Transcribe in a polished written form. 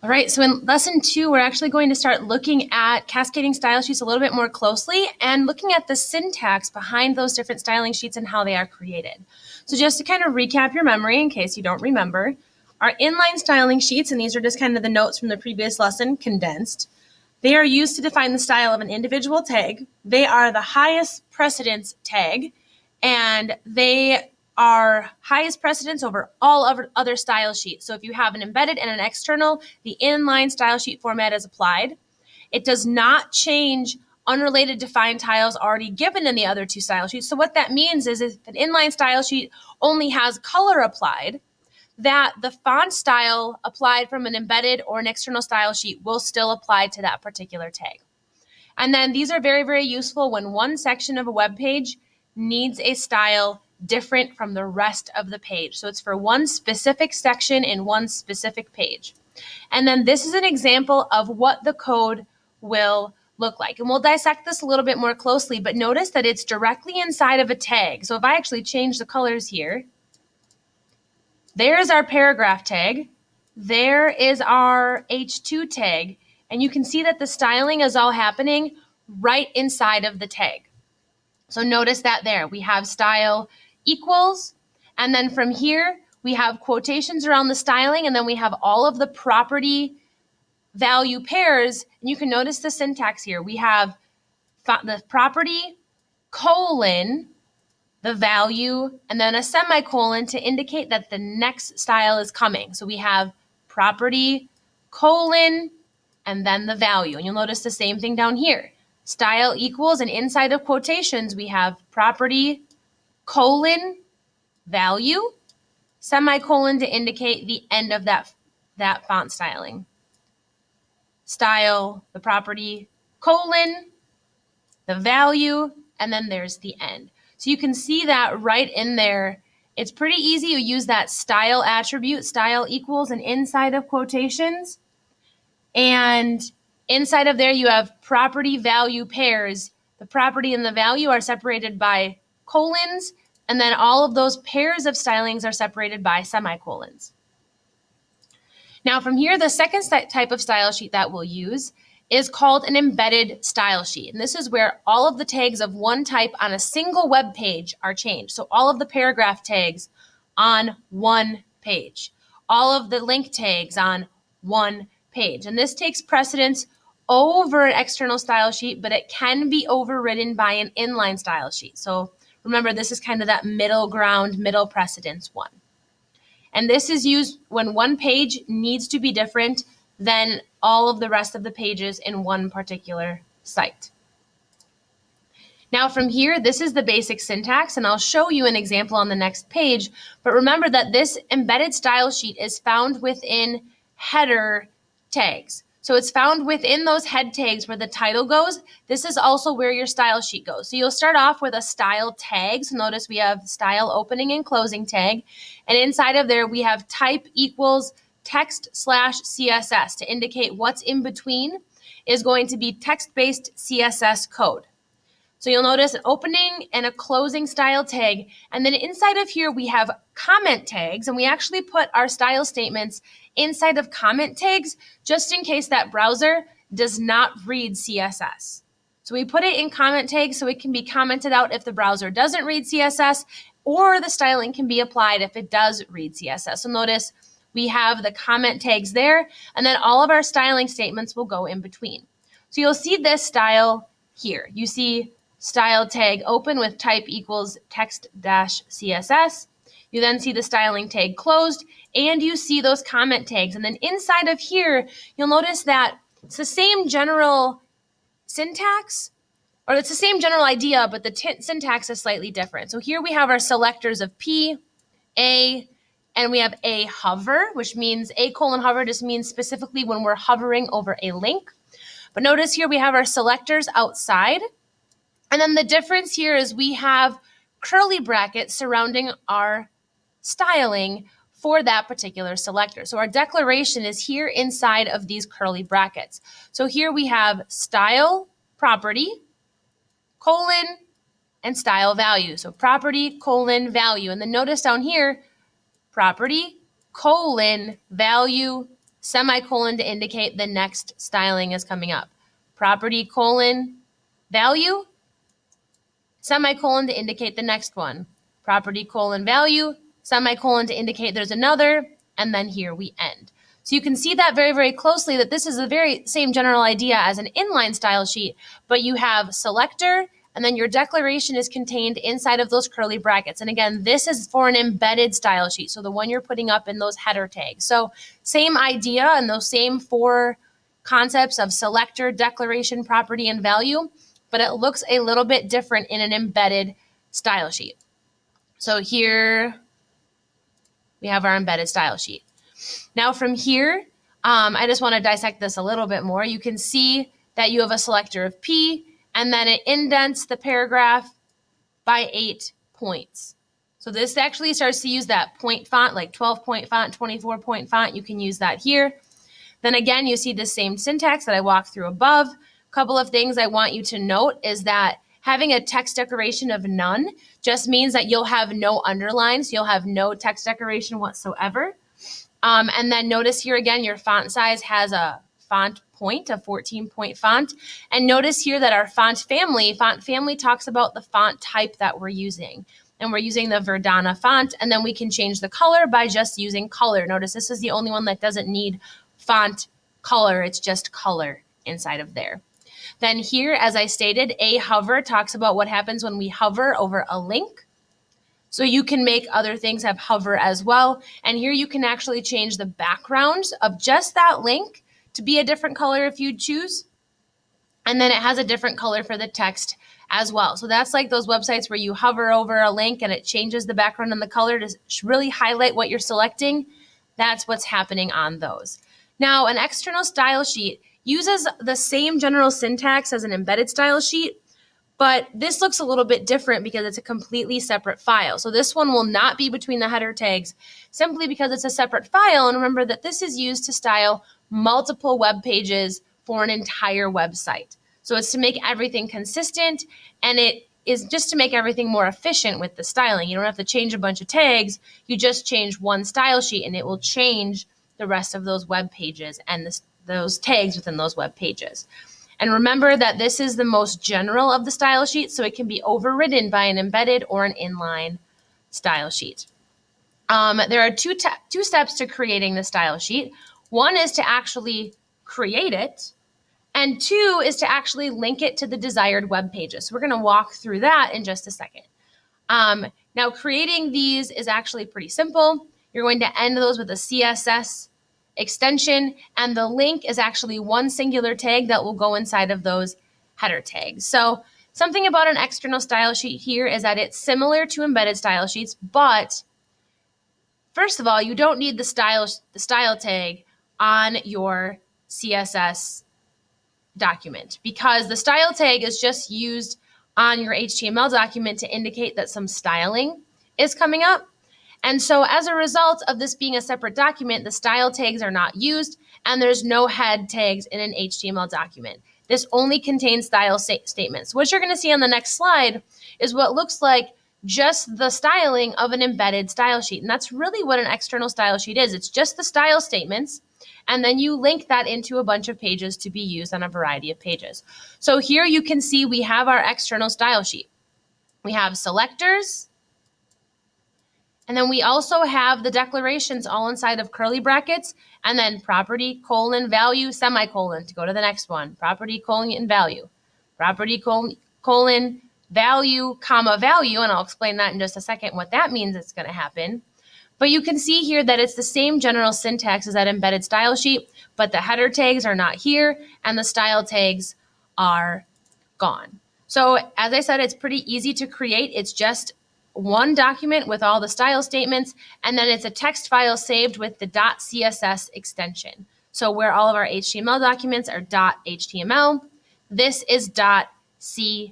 All right, so in lesson 2, we're actually going to start looking at cascading style sheets a little bit more closely and looking at the syntax behind those different styling sheets and how they are created. So just to kind of recap your memory in case you don't remember, our inline styling sheets, and these are just kind of the notes from the previous lesson condensed, they are used to define the style of an individual tag. They are the highest precedence tag, and they are highest precedence over all other style sheets. So if you have an embedded and an external, the inline style sheet format is applied. It does not change unrelated defined tiles already given in the other two style sheets. So what that means is if an inline style sheet only has color applied, that the font style applied from an embedded or an external style sheet will still apply to that particular tag. And then these are very, very useful when one section of a web page needs a style different from the rest of the page. So it's for one specific section in one specific page. And then this is an example of what the code will look like. And we'll dissect this a little bit more closely, but notice that it's directly inside of a tag. So if I actually change the colors here, there's our paragraph tag. There is our H2 tag. And you can see that the styling is all happening right inside of the tag. So notice that there. We have style equals, and then from here, we have quotations around the styling, and then we have all of the property value pairs. And you can notice the syntax here. We have the property, colon, the value, and then a semicolon to indicate that the next style is coming. So we have property, colon, and then the value. And you'll notice the same thing down here. Style equals, and inside of quotations, we have property, colon, value, semicolon to indicate the end of that font styling. Style, the property, colon, the value, and then there's the end. So you can see that right in there. It's pretty easy. You use that style attribute, style equals, and inside of quotations. And inside of there, you have property value pairs. The property and the value are separated by colons, and then all of those pairs of stylings are separated by semicolons. Now from here, the second type of style sheet that we'll use is called an embedded style sheet. And this is where all of the tags of one type on a single web page are changed. So all of the paragraph tags on one page, all of the link tags on one page. And this takes precedence over an external style sheet, but it can be overridden by an inline style sheet. So remember, this is kind of that middle ground, middle precedence one. And this is used when one page needs to be different than all of the rest of the pages in one particular site. Now from here, this is the basic syntax, and I'll show you an example on the next page. But remember that this embedded style sheet is found within header tags. So it's found within those head tags where the title goes. This is also where your style sheet goes. So you'll start off with a style tag. So notice we have style opening and closing tag. And inside of there, we have type equals text/CSS to indicate what's in between is going to be text-based CSS code. So you'll notice an opening and a closing style tag. And then inside of here, we have comment tags, and we actually put our style statements inside of comment tags just in case that browser does not read CSS. So we put it in comment tags so it can be commented out if the browser doesn't read CSS, or the styling can be applied if it does read CSS. So notice we have the comment tags there, and then all of our styling statements will go in between. So you'll see this style here. You see style tag open with type equals text-CSS. You then see the styling tag closed, and you see those comment tags. And then inside of here, you'll notice that it's the same general syntax, or it's the same general idea, but the syntax is slightly different. So here we have our selectors of P, A, and we have a hover, which means a:hover just means specifically when we're hovering over a link. But notice here we have our selectors outside. And then the difference here is we have curly brackets surrounding our styling for that particular selector. So our declaration is here inside of these curly brackets. So here we have style property, colon, and style value. So property, colon, value. And then notice down here, property, colon, value, semicolon to indicate the next styling is coming up. Property colon value, semicolon to indicate the next one. Property colon value, semicolon to indicate there's another, and then here we end. So you can see that very, very closely that this is the very same general idea as an inline style sheet, but you have selector, and then your declaration is contained inside of those curly brackets. And again, this is for an embedded style sheet, so the one you're putting up in those header tags. So same idea and those same four concepts of selector, declaration, property, and value, but it looks a little bit different in an embedded style sheet. So here we have our embedded style sheet. Now from here, I just want to dissect this a little bit more. You can see that you have a selector of P, and then it indents the paragraph by 8 points. So this actually starts to use that point font, like 12-point font, 24-point font. You can use that here. Then again, you see the same syntax that I walked through above. A couple of things I want you to note is that having a text decoration of none just means that you'll have no underlines. You'll have no text decoration whatsoever. And then notice here again, your font size has a font point, a 14-point font. And notice here that our font family talks about the font type that we're using. And we're using the Verdana font, and then we can change the color by just using color. Notice this is the only one that doesn't need font color. It's just color inside of there. Then here, as I stated, a hover talks about what happens when we hover over a link. So you can make other things have hover as well. And here you can actually change the background of just that link to be a different color if you choose. And then it has a different color for the text as well. So that's like those websites where you hover over a link and it changes the background and the color to really highlight what you're selecting. That's what's happening on those. Now, an external style sheet uses the same general syntax as an embedded style sheet, but this looks a little bit different because it's a completely separate file. So this one will not be between the header tags simply because it's a separate file. And remember that this is used to style multiple web pages for an entire website. So it's to make everything consistent, and it is just to make everything more efficient with the styling. You don't have to change a bunch of tags. You just change one style sheet and it will change the rest of those web pages and those tags within those web pages. And remember that this is the most general of the style sheets, so it can be overridden by an embedded or an inline style sheet. There are two steps to creating the style sheet. One is to actually create it, and two is to actually link it to the desired web pages. So we're going to walk through that in just a second. Now, creating these is actually pretty simple. You're going to end those with a CSS extension, and the link is actually one singular tag that will go inside of those header tags. So something about an external style sheet here is that it's similar to embedded style sheets, but first of all, you don't need the style tag on your CSS document because the style tag is just used on your HTML document to indicate that some styling is coming up. And so as a result of this being a separate document, the style tags are not used and there's no head tags in an HTML document. This only contains style statements. What you're going to see on the next slide is what looks like just the styling of an embedded style sheet. And that's really what an external style sheet is. It's just the style statements, and then you link that into a bunch of pages to be used on a variety of pages. So here you can see we have our external style sheet. We have selectors, and then we also have the declarations all inside of curly brackets, and then property, colon, value, semicolon to go to the next one. Property, colon, value. Property, colon, value, comma, value, and I'll explain that in just a second what that means it's going to happen. But you can see here that it's the same general syntax as that embedded style sheet, but the header tags are not here, and the style tags are gone. So as I said, it's pretty easy to create. It's just one document with all the style statements, and then it's a text file saved with the .css extension. So where all of our HTML documents are .html, this is .css.